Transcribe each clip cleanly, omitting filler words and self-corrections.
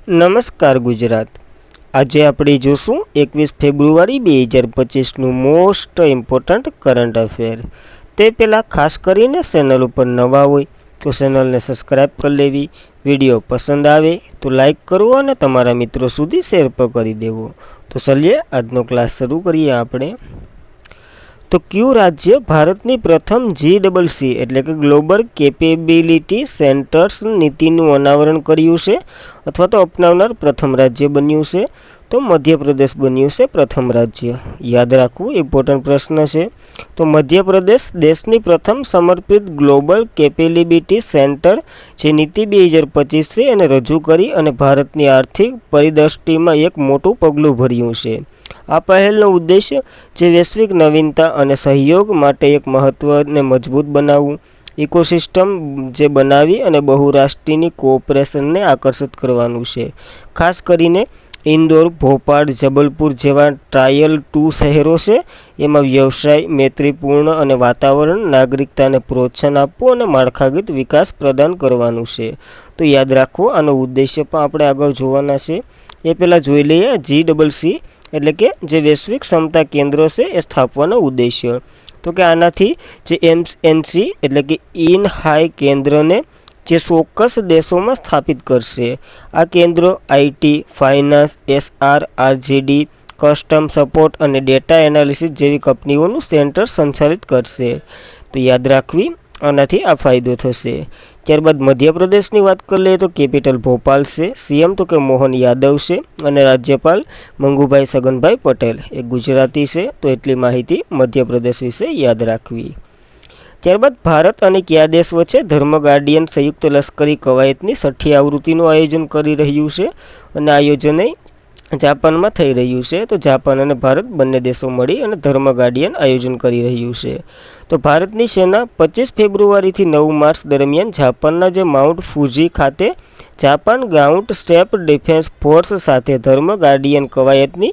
નમસ્કાર ગુજરાત। આજે આપણે જોશું 21 ફેબ્રુઆરી 2025નું મોસ્ટ ઇમ્પોર્ટન્ટ કરંટ અફેર। તે પહેલાં ખાસ કરીને ચેનલ ઉપર નવા હોય તો ચેનલને સબસ્ક્રાઈબ કરી લેવી, વિડીયો પસંદ આવે તો લાઈક કરવો અને તમારા મિત્રો સુધી શેર પણ કરી દેવો। તો ચલીએ આજનો ક્લાસ શરૂ કરીએ આપણે। તો કયું રાજ્ય ભારતની પ્રથમ GCC એટલે કે ગ્લોબલ કેપેબિલિટી સેન્ટર્સ નીતિનું અનાવરણ કર્યું છે અથવા તો અપનાવનાર પ્રથમ રાજ્ય બન્યું છે? તો મધ્યપ્રદેશ બન્યું છે પ્રથમ રાજ્ય। યાદ રાખવું, ઇમ્પોર્ટન્ટ પ્રશ્ન છે। તો મધ્યપ્રદેશ દેશની પ્રથમ સમર્પિત ગ્લોબલ કેપેબિલિટી સેન્ટર જે નીતિ 2025 છે એને રજૂ કરી અને ભારતની આર્થિક પરિદૃષ્ટિમાં એક મોટું પગલું ભર્યું છે। આ પહેલનો ઉદ્દેશ્ય જે વૈશ્વિક નવીનતા અને સહયોગ માટે એક મહત્વને મજબૂત બનાવવું, ઇકોસિસ્ટમ જે બનાવી અને બહુરાષ્ટ્રીય કોઓપરેશનને આકર્ષિત કરવાનું છે। ખાસ કરીને ઇન્દોર, ભોપાલ, જબલપુર જેવા ટ્રાયલ 2 શહેરો છે એમાં વ્યવસાય, મૈત્રીપૂર્ણ અને વાતાવરણ, નાગરિકતાને પ્રોત્સાહન આપવું અને માળખાગત વિકાસ પ્રદાન કરવાનું છે। તો યાદ રાખવો, આનો ઉદ્દેશ્ય પણ આપણે આગળ જોવાના છે। એ પહેલાં જોઈ લઈએ GCC એટલે કે જે વૈશ્વિક ક્ષમતા કેન્દ્ર છે એ સ્થાપવાનો ઉદ્દેશ્ય। તો કે આનાથી જે MNC એટલે કે ઇન હાઈ કેન્દ્રને જે ચોક્કસ દેશોમાં સ્થાપિત કરશે। આ કેન્દ્રો IT, finance, SR, RGD, custom support અને ડેટા એનાલિસિસ જેવી કંપનીઓનું સેન્ટર સંચાલિત કરશે। તો યાદ રાખવી, આનાથી આ ફાયદો થશે। ત્યારબાદ મધ્યપ્રદેશની વાત કરી લઈએ તો કેપિટલ ભોપાલ છે, CM તો કે મોહન યાદવ છે અને રાજ્યપાલ મંગુભાઈ છગનભાઈ પટેલ એ ગુજરાતી છે। તો એટલી માહિતી મધ્યપ્રદેશ વિશે યાદ રાખવી। ત્યારબાદ ભારત અને કયા દેશ વચ્ચે ધર્મ ગાર્ડિયન સંયુક્ત લશ્કરી કવાયતની 6ઠ્ઠી આવૃત્તિનું આયોજન કરી રહ્યું છે અને આયોજન જાપાનમાં થઈ રહ્યું છે। તો જાપાન અને ભારત બંને દેશો મળી અને ધર્મ ગાર્ડિયન આયોજન કરી રહ્યું છે। તો ભારતની સેના 25 ફેબ્રુઆરીથી 9 માર્ચ દરમિયાન જાપાનના જે માઉન્ટ ફુજી ખાતે Japan ground step defence force સાથે ધર્મ ગાર્ડિયન કવાયતની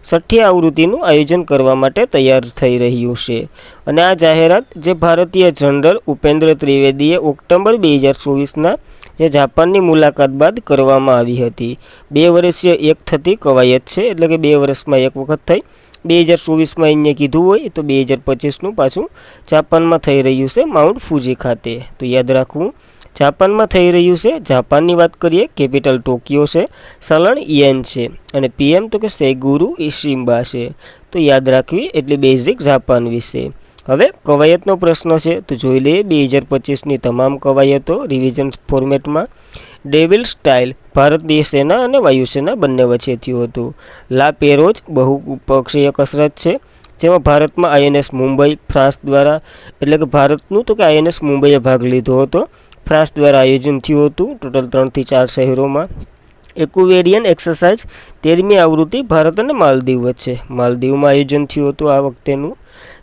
6ઠ્ઠી આવૃત્તિનું આયોજન કરવા માટે તૈયાર થઈ રહ્યું છે। અને આ જાહેરાત જે ભારતીય જનરલ ઉપેન્દ્ર ત્રિવેદીએ ઓક્ટોબર 2024ના જે જાપાનની મુલાકાત બાદ કરવામાં આવી હતી। 2 વર્ષીય એક થતી કવાયત છે, એટલે કે 2 વર્ષમાં એક વખત થઈ। 2024માં અહીંયા કીધું હોય તો 2025નું પાછું જાપાનમાં થઈ રહ્યું છે માઉન્ટ ફુજી ખાતે। તો યાદ રાખવું, જાપાનમાં થઈ રહ્યું છે। જાપાનની વાત કરીએ, કેપિટલ ટોક્યો છે, ચલણ યેન છે અને PM તો કે સેગુરુ ઇશિમ્બા છે। તો યાદ રાખવી, એટલે બેઝિક જાપાન વિશે। હવે કવાયતનો પ્રશ્ન છે તો જોઈ લઈએ 2025ની તમામ કવાયતો રિવિઝન ફોર્મેટમાં। ડેવિલ સ્ટાઇલ ભારતીય સેના અને વાયુસેના બંને વચ્ચે થયું હતું। લા પેરોજ બહુપક્ષીય કસરત છે જેમાં ભારતમાં INS મુંબઈ ફ્રાન્સ દ્વારા એટલે કે ભારતનું તો કે INS મુંબઈએ ભાગ લીધો હતો, ફ્રાન્સ દ્વારા આયોજન થયું હતું ટોટલ 3 થી 4 શહેરોમાં। એક્વેરિયન એક્સરસાઇઝ 13મી આવૃત્તિ ભારત અને માલદીવ વચ્ચે માલદીવમાં આયોજન થયું હતું આ વખતેનું।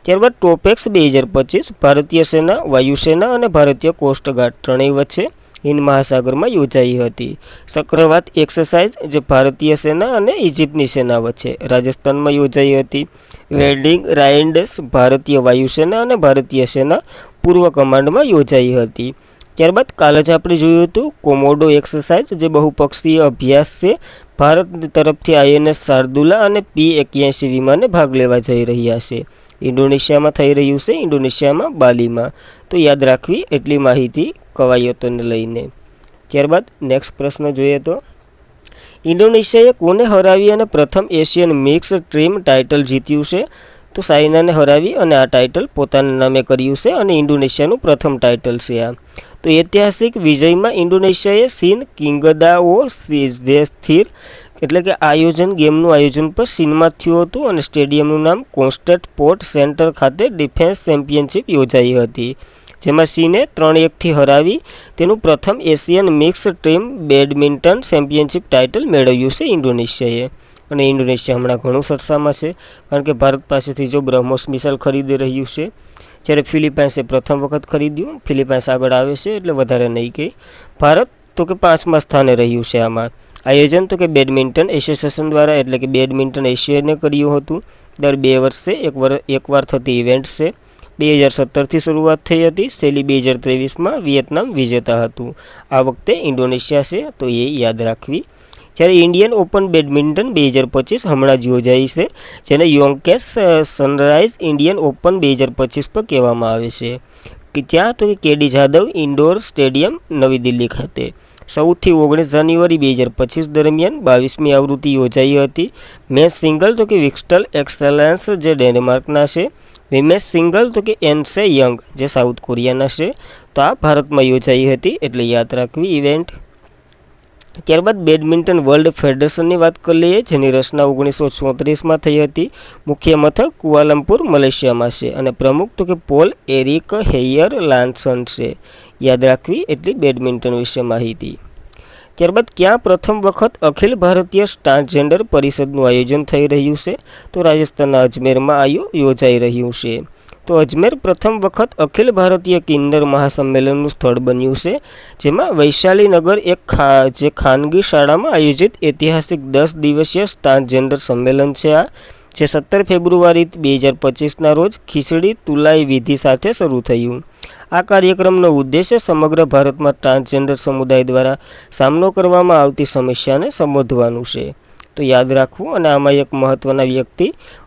ત્યારબાદ ટોપેક્સ 2025 ભારતીય સેના, વાયુસેના અને ભારતીય કોસ્ટગાર્ડ ત્રણેય વચ્ચે હિન્દ મહાસાગરમાં યોજાઈ હતી। ચક્રવાત એક્સરસાઇઝ જે ભારતીય સેના અને ઇજિપ્તની સેના વચ્ચે રાજસ્થાનમાં યોજાઈ હતી। વેલ્ડિંગ રાઇડ્સ ભારતીય વાયુસેના અને ભારતીય સેના પૂર્વ કમાન્ડમાં યોજાઈ હતી। ત્યારબાદ કાલે જ આપણે જોયું હતું કોમોડો એક્સરસાઇઝ જે બહુપક્ષીય અભ્યાસ છે। ભારત તરફથી INS શાર્દુલા અને P-81 વિમાને ભાગ લેવા જઈ રહ્યા છે। ઇન્ડોનેશિયામાં થઈ રહ્યું છે, ઇન્ડોનેશિયામાં બાલીમાં। તો યાદ રાખવી, એટલી માહિતી કવાયતોને લઈને। ત્યારબાદ નેક્સ્ટ પ્રશ્ન જોઈએ તો ઇન્ડોનેશિયાએ કોને હરાવી અને પ્રથમ એશિયન મિક્સ ટીમ ટાઇટલ જીત્યું છે? તો ચાઇનાને હરાવી અને આ ટાઇટલ પોતાના નામે કર્યું છે અને ઇન્ડોનેશિયાનું પ્રથમ ટાઇટલ છે આ। તો ઐતિહાસિક વિજયમાં ઇન્ડોનેશિયાએ સીન કિંગદાઓ સ્થિર એટલે કે ગેમનું આયોજન પર ચીનમાં થયું હતું અને સ્ટેડિયમનું નામ કોન્સ્ટેન્ટ સ્પોર્ટ સેન્ટર ખાતે ડિફેન્સ ચેમ્પિયનશિપ યોજાઈ હતી જેમાં ચીને 3-1થી હરાવી તેનું પ્રથમ Asian mix team badminton championship title મેળવ્યું છે ઇન્ડોનેશિયાએ। અને ઇન્ડોનેશિયા હમણાં ઘણું ચર્ચામાં છે કારણ કે ભારત પાસેથી જો બ્રહ્મોસ મિસાઇલ ખરીદી રહ્યું છે, જ્યારે ફિલિપાઇન્સે પ્રથમ વખત ખરીદ્યું। ફિલિપાઇન્સ આગળ આવે છે એટલે વધારે નહીં કહી। ભારત તો કે 5મા સ્થાને રહ્યું છે આમાં। આયોજન તો કે બેડમિન્ટન એસોસિએશન દ્વારા એટલે કે બેડમિન્ટન એશિયાને કર્યું હતું। દર 2 વર્ષે એકવાર થતી ઇવેન્ટ છે। 2017થી શરૂઆત થઈ હતી, શૈલી 2023માં વિયેતનામ વિજેતા હતું। આ વખતે ઇન્ડોનેશિયા છે, તો એ યાદ રાખવી। જ્યારે ઇન્ડિયન ઓપન બેડમિન્ટન 2025 હમણાં જ યોજાઈ છે, જેને યોંકેશ સનરાઇઝ ઇન્ડિયન ઓપન 2025 પર કહેવામાં આવે છે, કે ત્યાં તો કે કેડી જાદવ ઇન્ડોર સ્ટેડિયમ નવી દિલ્હી ખાતે 14-19 જાન્યુઆરી 2025 દરમિયાન 22મી આવૃત્તિ યોજાઈ હતી. મેન્સ સિંગલ તો કે વિક્સ્ટલ એક્સેલન્સ જે ડેનમાર્કના છે, વિમેન્સ સિંગલ તો કે એનસે યંગ જે સાઉથ કોરિયાના છે. તો આ ભારતમાં યોજાઈ હતી, એટલે યાદ રાખવી ઇવેન્ટ. ત્યારબાદ બેડમિન્ટન વર્લ્ડ ફેડરેશનની વાત કરી લઈએ, જેની રચના 1934માં થઈ હતી. મુખ્ય મથક કુઆલાલંપુર મલેશિયામાં છે, અને પ્રમુખ તો કે પોલ એરિક હેયર લાન્સન છે. યાદ રાખવી એટલી બેડમિન્ટન વિશે માહિતી. ત્યારબાદ ક્યાં પ્રથમ વખત અખિલ ભારતીય ટ્રાન્સજેન્ડર પરિષદનું આયોજન થઈ રહ્યું છે? તો રાજસ્થાનના અજમેરમાં યોજાઈ રહ્યું છે. તો અજમેર પ્રથમ વખત અખિલ ભારતીય કિન્નર મહાસંમેલનનું સ્થળ બન્યું છે, જેમાં વૈશાલીનગર જે ખાનગી શાળામાં આયોજિત ઐતિહાસિક 10 દિવસીય ટ્રાન્સજેન્ડર સંમેલન છે. આ જે 17 ફેબ્રુઆરી 2025ના રોજ ખીચડી તુલાઈ વિધિ સાથે શરૂ થયું. આ કાર્યક્રમનો ઉદ્દેશ્ય સમગ્ર ભારતમાં ટ્રાન્સજેન્ડર સમુદાય દ્વારા સામનો કરવામાં આવતી સમસ્યાને સંબોધવાનું છે. તો યાદ રાખવું. અને આમાં એક મહત્વના વ્યક્તિ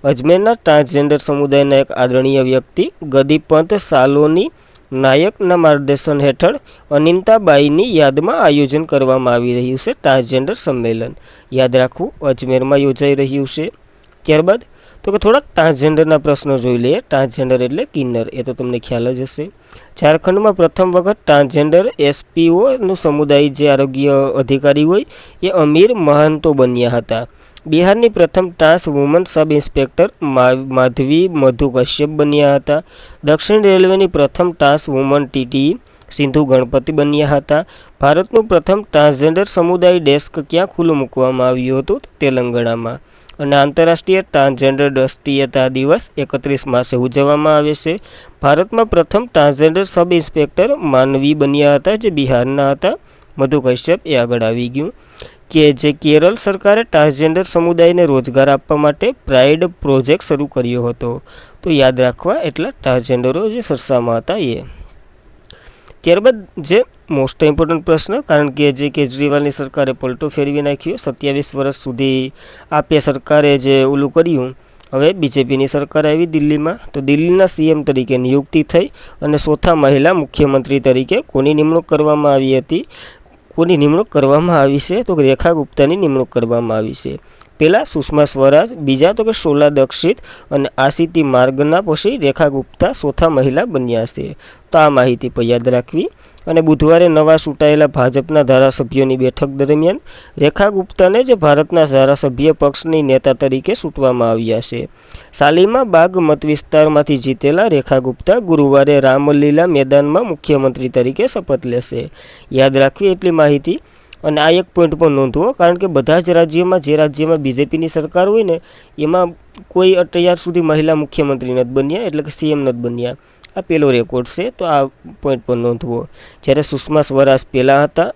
અજમેરના ટ્રાન્સજેન્ડર સમુદાયના એક આદરણીય વ્યક્તિ ગદીપંત સાલોની નાયકના માર્ગદર્શન હેઠળ અનિતાબાઈની યાદમાં આયોજન કરવામાં આવી રહ્યું છે ટ્રાન્સજેન્ડર સંમેલન. યાદ રાખવું, અજમેરમાં યોજાઈ રહ્યું છે. ત્યારબાદ તો કે થોડાક ટ્રાન્સજેન્ડરના પ્રશ્નો જોઈ લઈએ. ટ્રાન્સજેન્ડર એટલે કિન્નર, એ તો તમને ખ્યાલ જ હશે. ઝારખંડમાં પ્રથમ વખત ટ્રાન્સજેન્ડર એસપીઓનું સમુદાય જે આરોગ્ય અધિકારી હોય એ અમીર મહંતો બન્યા હતા. બિહારની પ્રથમ trans woman sub inspector Madhavi Madhu Kashyap બન્યા હતા. દક્ષિણ રેલવેની પ્રથમ trans woman TT Sindhu Ganapathi બન્યા હતા. ભારતનું પ્રથમ ટ્રાન્સજેન્ડર સમુદાય ડેસ્ક ક્યાં ખુલ્લું મૂકવામાં આવ્યું હતું? તેલંગાણામાં. અને આંતરરાષ્ટ્રીય ટ્રાન્સજેન્ડર રાષ્ટ્રીયતા દિવસ 31 માર્ચે ઉજવવામાં આવે છે. ભારતમાં પ્રથમ ટ્રાન્સજેન્ડર સબ ઇન્સ્પેક્ટર માનવી બન્યા હતા, જે બિહારના હતા. મધુ કશ્યપ એ આગળ આવી ગયું. કે જે કેરળ સરકારે ટ્રાન્સજેન્ડર સમુદાયને રોજગાર આપવા માટે પ્રાઇડ પ્રોજેક્ટ શરૂ કર્યો હતો. તો યાદ રાખવા એટલા ટ્રાન્સજેન્ડરો જે સરસામાં હતા એ. ત્યારબાદ જે મોસ્ટ ઇમ્પોર્ટન્ટ પ્રશ્ન, કારણ કે જે કેજરીવાલની સરકારે પલટો ફેરવી નાખ્યો, 27 વર્ષ સુધી આપે સરકારે જે ઓલું કર્યું, હવે બીજેપીની સરકાર આવી દિલ્હીમાં. તો દિલ્હીના સીએમ તરીકે નિયુક્તિ થઈ, અને ચોથા મહિલા મુખ્યમંત્રી તરીકે કોની નિમણૂક કરવામાં આવી હતી? કોની નિમણૂક કરવામાં આવી છે? તો રેખા ગુપ્તાની નિમણૂક કરવામાં આવી છે. પહેલાં સુષ્મા સ્વરાજ, બીજા તો કે શોલા દક્ષિત અને આસિતી માર્ગના પછી રેખા ગુપ્તા ચોથા મહિલા બન્યા છે. તો આ માહિતી પણ યાદ રાખવી. અને બુધવારે નવા ચૂંટાયેલા ભાજપના ધારાસભ્યોની બેઠક દરમિયાન રેખા ગુપ્તાને જે ભારતના ધારાસભ્ય પક્ષની નેતા તરીકે ચૂંટવામાં આવ્યા છે. શાલીમા બાગ મત વિસ્તારમાંથી જીતેલા રેખા ગુપ્તા ગુરુવારે રામલીલા મેદાનમાં મુખ્યમંત્રી તરીકે શપથ લેશે. યાદ રાખવી એટલી માહિતી. અને આ એક પોઈન્ટ પણ નોંધવો, કારણ કે બધા જ રાજ્યોમાં, જે રાજ્યમાં બીજેપીની સરકાર હોય ને, એમાં કોઈ અત્યાર સુધી મહિલા મુખ્યમંત્રી નથી બન્યા, એટલે કે સીએમ નથી બન્યા. આ પહેલો રેકોર્ડ છે, તો આ પોઈન્ટ પણ નોંધવો. જ્યારે સુષ્મા સ્વરાજ પહેલાં હતા,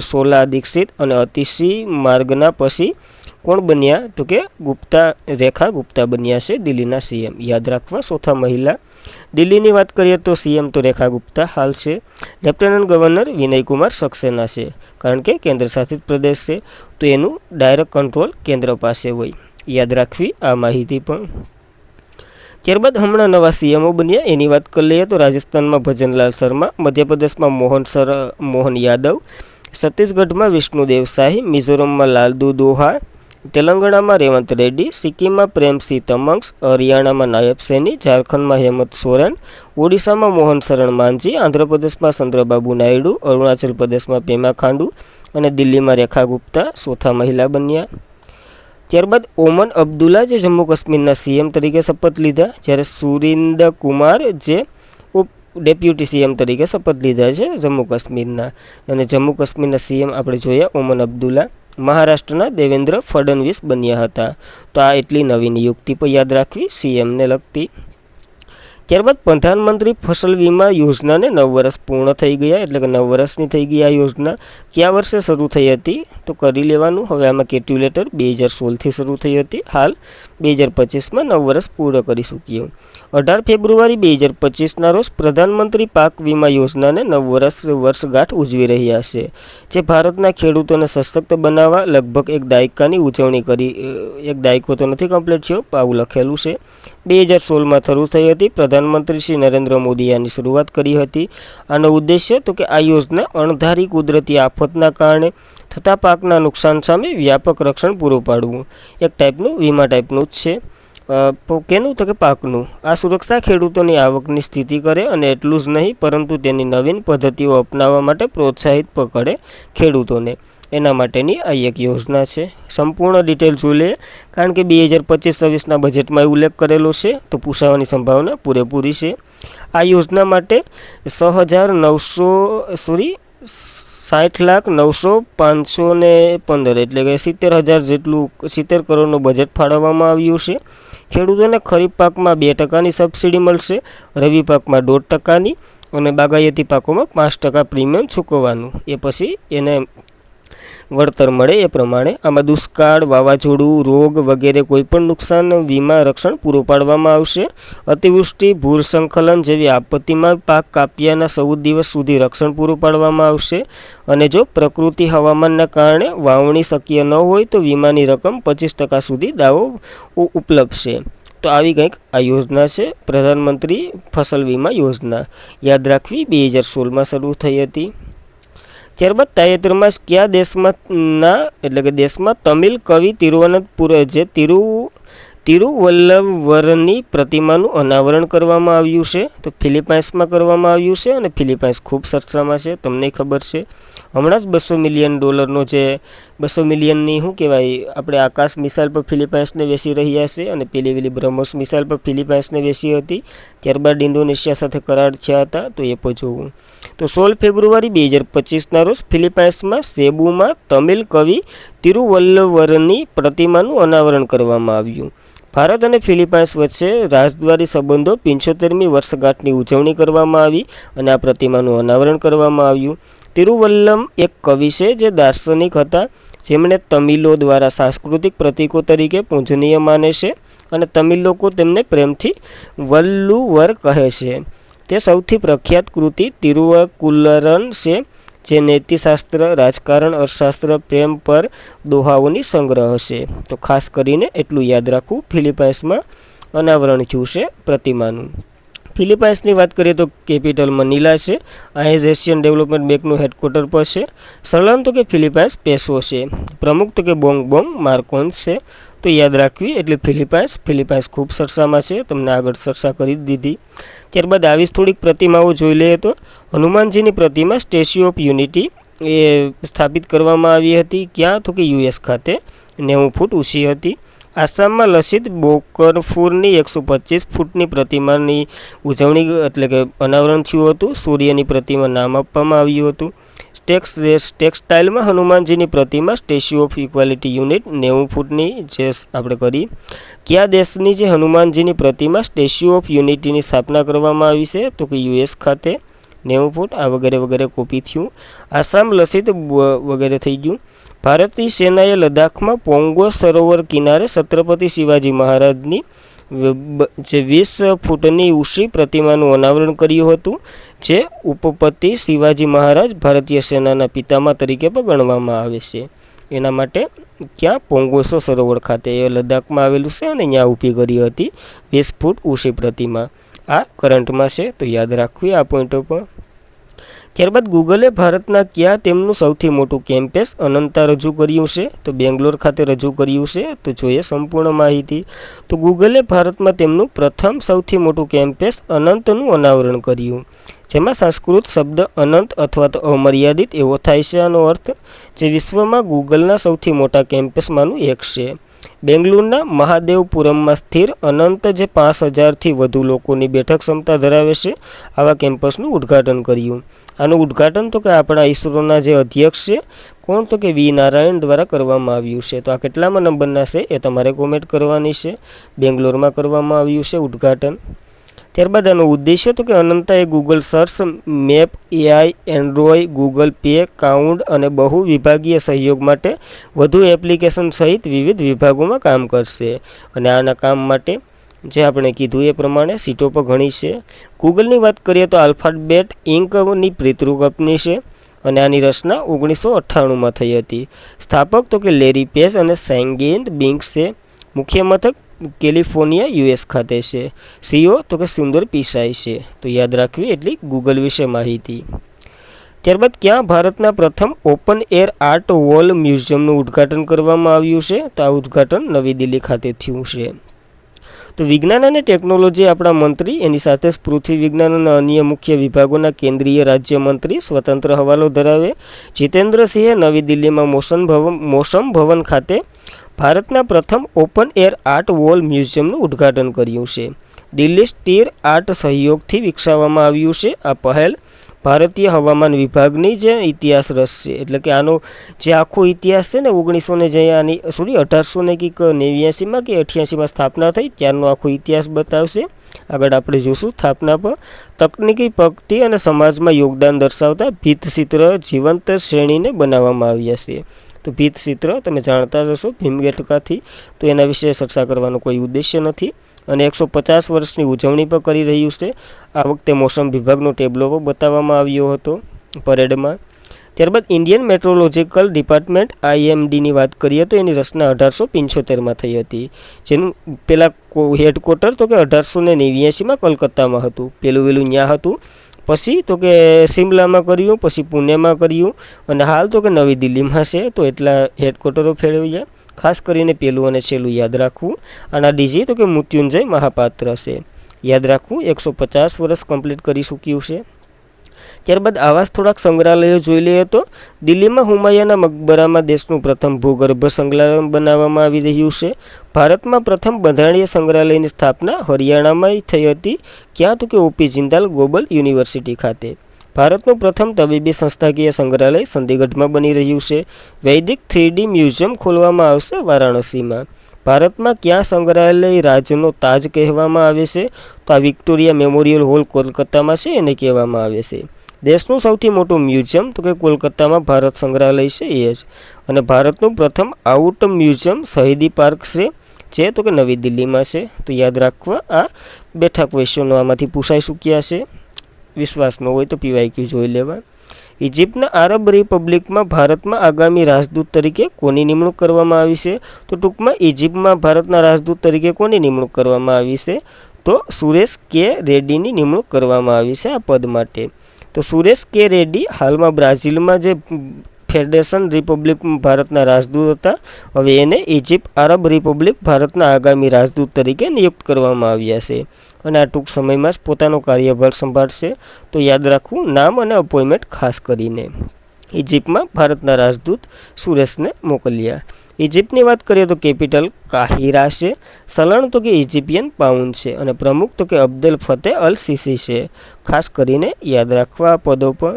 શોલા દીક્ષિત અને અતિશી માર્ગના પછી કોણ બન્યા? તો કે રેખા ગુપ્તા બન્યા છે દિલ્હીના સીએમ. યાદ રાખવા ચોથા મહિલા. દિલ્હીની વાત કરીએ તો સીએમ તો રેખા ગુપ્તા હાલ છે. લેફ્ટનન્ટ ગવર્નર વિનયકુમાર સક્સેના છે, કારણ કે કેન્દ્ર શાસિત પ્રદેશ છે, તો એનું ડાયરેક્ટ કંટ્રોલ કેન્દ્ર પાસે હોય. યાદ રાખવી આ માહિતી પણ. ત્યારબાદ હમણાં નવા સીએમઓ બન્યા એની વાત કરી લઈએ તો રાજસ્થાનમાં ભજનલાલ શર્મા, મધ્યપ્રદેશમાં મોહન યાદવ, છત્તીસગઢમાં વિષ્ણુદેવ શાહી, મિઝોરમમાં લાલદુ દોહા, તેલંગાણામાં રેવંત રેડ્ડી, સિક્કિમમાં પ્રેમસિંહ તમંગ, હરિયાણામાં નાયબ સૈની, ઝારખંડમાં હેમંત સોરેન, ઓડિશામાં મોહન શરણ માંઝી, આંધ્રપ્રદેશમાં ચંદ્રબાબુ નાયડુ, અરુણાચલ પ્રદેશમાં પેમા ખાંડુ અને દિલ્હીમાં રેખા ગુપ્તા ચોથા મહિલા બન્યા. ત્યારબાદ ઓમન અબ્દુલ્લા જે જમ્મુ કાશ્મીરના સીએમ તરીકે શપથ લીધા, જ્યારે સુરિન્દર કુમાર જે ડેપ્યુટી સીએમ તરીકે શપથ લીધા છે જમ્મુ કાશ્મીરના. અને જમ્મુ કાશ્મીરના સીએમ આપણે જોયા ઓમન અબ્દુલ્લા. મહારાષ્ટ્રના દેવેન્દ્ર ફડણવીસ બન્યા હતા. તો આ એટલી નવી નિયુક્તિ પણ યાદ રાખવી સીએમને લગતી. ત્યારબાદ પ્રધાનમંત્રી ફસલ વીમા યોજનાને 9 વર્ષ પૂર્ણ થઈ ગયા, એટલે કે 9 વર્ષની થઈ ગઈ આ યોજના. કયા વર્ષે શરૂ થઈ હતી? તો કરી લેવાનું. હવે આમાં કેલ્ક્યુલેટર 2016થી શરૂ થઈ હતી, હાલ 2025માં 9 વર્ષ પૂર્ણ કરી ચૂક્યું. 18 ફેબ્રુઆરી 2025ના રોજ પ્રધાનમંત્રી પાક વીમા યોજનાને 9 વર્ષગાંઠ ઉજવી રહ્યા છે, જે ભારતના ખેડૂતોને સશક્ત બનાવવા લગભગ એક દાયકાની ઉજવણી કરી. એક દાયકો તો નથી કમ્પ્લીટ થયો, આવું લખેલું છે. 2016માં શરૂ થઈ હતી. પ્રધાનમંત્રી શ્રી નરેન્દ્ર મોદીએ આની શરૂઆત કરી હતી. આનો ઉદ્દેશ્ય તો કે આ યોજના અણધારી કુદરતી આફતના કારણે થતા પાકના નુકસાન સામે વ્યાપક રક્ષણ પૂરું પાડવું. એક ટાઈપનું વીમા ટાઈપનું જ છે. કેનું તો કે પાકનું. આ સુરક્ષા ખેડૂતોની આવકની સ્થિતિ કરે અને એટલું જ નહીં પરંતુ તેની નવીન પદ્ધતિઓ અપનાવવા માટે પ્રોત્સાહિત કરે ખેડૂતોને. એના માટેની આ એક યોજના છે. સંપૂર્ણ ડિટેલ જોઈ લઈએ, કારણ કે 2025-26ના બજેટમાં ઉલ્લેખ કરેલો છે, તો પૂછાવાની સંભાવના પૂરેપૂરી છે. આ યોજના માટે 60,900,515 એટલે કે 70,000 જેટલું 70 કરોડનું બજેટ ફાળવવામાં આવ્યું છે. ખેડૂતોને ખરીફ પાકમાં 2%ની સબસિડી મળશે, રવિ પાકમાં 1.5%ની અને બાગાયતી પાકોમાં 5% પ્રીમિયમ ચૂકવવાનું. એ પછી એને વળતર મળે એ પ્રમાણે. આમાં દુષ્કાળ, વાવાઝોડું, રોગ વગેરે કોઈપણ નુકસાન વીમા રક્ષણ પૂરું પાડવામાં આવશે. અતિવૃષ્ટિ, ભૂસ્ખલન જેવી આપત્તિમાં પાક કાપ્યાના 14 દિવસ સુધી રક્ષણ પૂરું પાડવામાં આવશે. અને જો પ્રકૃતિ હવામાનના કારણે વાવણી શક્ય ન હોય તો વીમાની રકમ 25% સુધી દાવો ઉપલબ્ધ છે. તો આવી કંઈક આ યોજના છે, પ્રધાનમંત્રી ફસલ વીમા યોજના. યાદ રાખવી, 2016માં શરૂ થઈ હતી. ત્યારબાદ તાજેતરમાં કયા દેશમાં તમિલ કવિ તિરુવલ્લવરની પ્રતિમાનું અનાવરણ કરવામાં આવ્યું છે? તો ફિલિપાઇન્સમાં કરવામાં આવ્યું છે. અને ફિલિપાઇન્સ ખૂબ ચર્ચામાં છે, તમને ખબર છે. હમણાં જ $200 મિલિયન જે 200 મિલિયનની શું કહેવાય, આપણે આકાશ મિસાઇલ પર ફિલિપાઇન્સને વેચી રહ્યા છે. અને પેલી બ્રહ્મોસ મિસાઇલ પર ફિલિપાઇન્સને વેચી હતી. ત્યારબાદ ઇન્ડોનેશિયા સાથે કરાર થયા હતા, તો એ પણ જોવું. તો 16 ફેબ્રુઆરી 2025ના રોજ ફિલિપાઇન્સમાં સેબુમાં તમિલ કવિ તિરુવલ્લવરની પ્રતિમાનું અનાવરણ કરવામાં આવ્યું. ભારત અને ફિલિપાઇન્સ વચ્ચે રાજદ્વારી સંબંધો 75મી વર્ષગાંઠની ઉજવણી કરવામાં આવી અને આ પ્રતિમાનું અનાવરણ કરવામાં આવ્યું. તિરુવલ્લમ એક કવિ છે જે દાર્શનિક હતા, જેમણે તમિલો દ્વારા સાંસ્કૃતિક પ્રતીકો તરીકે પૂજનીય માને છે અને તમિલ લોકો તેમને પ્રેમથી વલ્લુવર કહે છે. તે સૌથી પ્રખ્યાત કૃતિ તિરુવકુલ્લરન છે, જે નીતિશાસ્ત્ર, રાજકારણ, અર્થશાસ્ત્ર, પ્રેમ પર દોહાઓની સંગ્રહ છે. તો ખાસ કરીને એટલું યાદ રાખવું, ફિલિપાઇન્સમાં અનાવરણ થયું છે પ્રતિમાનું. ફિલિપાઇન્સની વાત કરીએ તો કેપિટલ મનીલા છે. અહીં જ એશિયન ડેવલપમેન્ટ બેંકનું હેડક્વાર્ટર પર છે. સલામ તો કે ફિલિપાઇન્સ પેસો છે. પ્રમુખ તો કે બોંગ માર્કોન્સ છે. તો યાદ રાખવી, એટલે ફિલિપાઇન્સ ખૂબ ચર્ચામાં છે, તમને આગળ ચર્ચા કરી દીધી. ત્યારબાદ આવી થોડીક પ્રતિમાઓ જોઈ લઈએ તો હનુમાનજીની પ્રતિમા સ્ટેચ્યુ ઓફ યુનિટી એ સ્થાપિત કરવામાં આવી હતી. ક્યાં? તો કે US ખાતે. 90 ફૂટ ઊંચી હતી. આસામમાં લસિત બોરફૂરની 125 ફૂટની પ્રતિમાની ઉજવણી એટલે કે અનાવરણ થયું હતું. સૂર્યની પ્રતિમા નામ આપવામાં આવ્યું હતું. ટેક્સટાઇલમાં હનુમાનજીની પ્રતિમા સ્ટેચ્યુ ઓફ ઇક્વાલિટી યુનિટ 90 ફૂટની જે આપણે કરી. કયા દેશની જે હનુમાનજીની પ્રતિમા સ્ટેચ્યુ ઓફ યુનિટીની સ્થાપના કરવામાં આવી છે? તો કે US ખાતે. 90 ફૂટ. આ વગેરે કોપી થયું. આસામ લસિત વગેરે થઈ ગયું. ભારતીય સેનાએ લદ્દાખમાં પોંગો સરોવર કિનારે છત્રપતિ શિવાજી મહારાજની જે 20 ફૂટની ઊંચી પ્રતિમાનું અનાવરણ કર્યું હતું, જે ઉપપતિ શિવાજી મહારાજ ભારતીય સેનાના પિતામહ તરીકે પણ ગણવામાં આવે છે. એના માટે ક્યાં? પોંગોસો સરોવર ખાતે, એ લદ્દાખમાં આવેલું છે અને અહીંયા ઊભી કરી હતી 20 ફૂટ ઊંચી પ્રતિમા. આ કરંટમાં છે, તો યાદ રાખવી આ પોઈન્ટો પર. ત્યારબાદ ગૂગલે ભારતના ક્યાં તેમનું સૌથી મોટું કેમ્પસ અનંતા રજૂ કર્યું છે? તો બેંગ્લોર ખાતે રજૂ કર્યું છે. તો જોઈએ સંપૂર્ણ માહિતી. તો ગૂગલે ભારતમાં તેમનું પ્રથમ સૌથી મોટું કેમ્પસ અનંતનું અનાવરણ કર્યું, જેમાં સંસ્કૃત શબ્દ અનંત અથવા તો અમર્યાદિત એવો થાય છે. આનો અર્થ જે વિશ્વમાં ગૂગલના સૌથી મોટા કેમ્પસમાંનું એક છે. બેંગલુરુના મહાદેવપુરમમાં સ્થિર અનંત જે 5000થી વધુ લોકોની બેઠક ક્ષમતા ધરાવે છે, આવા કેમ્પસનું ઉદ્ઘાટન કર્યું. આનું ઉદ્ઘાટન તો કે આપણા ઇસરોના જે અધ્યક્ષ છે, કોણ? તો કે વી નારાયણ દ્વારા કરવામાં આવ્યું છે. તો આ કેટલામાં નંબરના છે એ તમારે કોમેન્ટ કરવાની છે. બેંગ્લોરમાં કરવામાં આવ્યું છે ઉદ્ઘાટન. ત્યારબાદ આનો ઉદ્દેશ્ય તો કે અનંતા એ Google search, map, AI, Android, Google Pay, count અને બહુ વિભાગીય સહયોગ માટે વધુ એપ્લિકેશન સહિત વિવિધ વિભાગોમાં કામ કરશે. અને આના કામ માટે જે આપણે કીધું એ પ્રમાણે સીટો પણ ઘણી છે. ગૂગલની વાત કરીએ તો આલ્ફાબેટ ઇન્કની પિતૃ કંપની છે અને આની રચના 1998માં થઈ હતી. સ્થાપક તો કે લેરી પેજ અને સેંગેન બિંગ્સ છે. મુખ્ય મથક કેલિફોર્નિયા યુએસ ખાતે છે. સીઓ તો કે સુંદર પિચાઈ છે. તો યાદ રાખવી એટલી ગૂગલ વિશે માહિતી. ત્યારબાદ ક્યાં ભારતના પ્રથમ ઓપન એર આર્ટ વોલ મ્યુઝિયમનું ઉદ્ઘાટન કરવામાં આવ્યું છે? તો આ ઉદ્ઘાટન નવી દિલ્હી ખાતે થયું છે. તો વિજ્ઞાન અને ટેકનોલોજી આપણા મંત્રી, એની સાથે જ પૃથ્વી વિજ્ઞાન અને અન્ય મુખ્ય વિભાગોના કેન્દ્રીય રાજ્યમંત્રી સ્વતંત્ર હવાલો ધરાવે જીતેન્દ્રસિંહે નવી દિલ્હીમાં મોસમ ભવન ખાતે ભારતના પ્રથમ ઓપન એર આર્ટ વોલ મ્યુઝિયમનું ઉદ્ઘાટન કર્યું છે. દિલ્હી સ્ટીર આર્ટ સહયોગથી વિકસાવવામાં આવ્યું છે. આ પહેલ ભારતીય હવામાન વિભાગની જે ઇતિહાસ રસ છે, એટલે કે આનો જે આખો ઇતિહાસ છે ને 1889 કે 89માં કે 88માં સ્થાપના થઈ ત્યારનો આખો ઇતિહાસ બતાવશે. આગળ આપણે જોશું સ્થાપના પર. તકનીકી પ્રગતિ અને સમાજમાં યોગદાન દર્શાવતા ભીંતચિત્ર જીવંત શ્રેણીને બનાવવામાં આવ્યા છે. તો ભીંતચિત્ર તમે જાણતા હશો ભીમબેટકાથી, તો એના વિશે ચર્ચા કરવાનો કોઈ ઉદ્દેશ્ય નથી. અને 150 વર્ષની ઉજવણી પણ કરી રહ્યું છે. આ વખતે મોસમ વિભાગનો ટેબ્લો પણ બતાવવામાં આવ્યો હતો પરેડમાં. ત્યારબાદ ઇન્ડિયન મેટ્રોલોજીકલ ડિપાર્ટમેન્ટ IMDની વાત કરીએ તો એની રચના 1875માં થઈ હતી. જેનું પહેલાં હેડક્વાર્ટર તો કે 1889માં કલકત્તામાં હતું. પહેલું ત્યાં હતું, પછી તો કે શિમલામાં કર્યું, પછી પુણેમાં કર્યું અને હાલ તો કે નવી દિલ્હીમાં છે. તો એટલા હેડક્વાર્ટરો ફેરવ્યા. ખાસ કરીને પહેલું અને છેલ્લું યાદ રાખવું. આના ડીજી તો કે મૃત્યુંજય મહાપાત્ર છે. યાદ રાખવું. 150 વર્ષ કમ્પ્લીટ કરી ચૂક્યું છે. ત્યારબાદ આવા થોડાક સંગ્રહાલયો જોઈ લઈએ તો દિલ્હીમાં હુમાયુના મકબરામાં દેશનું પ્રથમ ભૂગર્ભ સંગ્રહાલય બનાવવામાં આવી રહ્યું છે. ભારતમાં પ્રથમ બંધારણીય સંગ્રહાલયની સ્થાપના હરિયાણામાં થઈ હતી. ક્યાં તો કે OP જિંદાલ ગ્લોબલ યુનિવર્સિટી ખાતે. ભારતનું પ્રથમ તબીબી સંસ્થાકીય સંગ્રહાલય ચંદીગઢમાં બની રહ્યું છે. વૈદિક 3D મ્યુઝિયમ ખોલવામાં આવશે વારાણસીમાં. ભારતમાં ક્યાં સંગ્રહાલય રાજનો તાજ કહેવામાં આવે છે? તો આ વિક્ટોરિયા મેમોરિયલ હોલ કોલકાતામાં છે, એને કહેવામાં આવે છે. દેશનું સૌથી મોટું મ્યુઝિયમ તો કે કોલકાતામાં ભારત સંગ્રહાલય છે એ જ. અને ભારતનું પ્રથમ આઉટ મ્યુઝિયમ શહીદી પાર્ક છે, જે તો કે નવી દિલ્હીમાં છે. તો યાદ રાખવા આ બેઠા ક્વેશ્ચનો આમાંથી પૂછાઈ ચૂક્યા છે. વિશ્વાસ ન હોય તો PYQ જોઈ લેવા. ઇજિપ્તના આરબ રિપબ્લિકમાં ભારતમાં આગામી રાજદૂત તરીકે કોની નિમણૂક કરવામાં આવી છે? તો ટૂંકમાં ઇજિપ્તમાં ભારતના રાજદૂત તરીકે કોની નિમણૂક કરવામાં આવી છે? તો સુરેશ કે રેડ્ડીની નિમણૂક કરવામાં આવી છે આ પદ માટે. તો સુરેશ કે રેડ્ડી હાલમાં બ્રાઝિલમાં જે ફેડરેશન રિપબ્લિક ભારતના રાજદૂત હતા, હવે એને ઇજિપ્ત આરબ રિપબ્લિક ભારતના આગામી રાજદૂત તરીકે નિયુક્ત કરવામાં આવ્યા છે. અને આ ટૂંક સમયમાં જ પોતાનો કાર્યભાર સંભાળશે. તો યાદ રાખવું નામ અને અપોઇન્ટમેન્ટ ખાસ કરીને. ઇજિપ્તમાં ભારતના રાજદૂત સુરેશને મોકલ્યા. ઇજિપ્તની વાત કરીએ તો કેપિટલ કાહિરા છે. ચલણ તો કે ઇજિપ્તિયન પાઉન્ડ છે. અને પ્રમુખ તો કે અબ્દેલ ફતેહ અલ સીસી છે. ખાસ કરીને યાદ રાખવા પદો પર.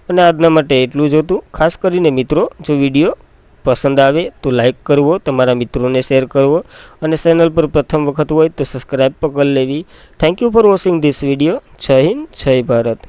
અને આજના માટે એટલું જ હતું. ખાસ કરીને મિત્રો, જો વિડીયો પસંદ આવે તો લાઈક કરવો, તમારા મિત્રોને શેર કરવો અને ચેનલ પર પ્રથમ વખત હોય તો સબસ્ક્રાઈબ પણ કરી લેવી. Thank you for watching this video. જય હિન્દ, જય ભારત.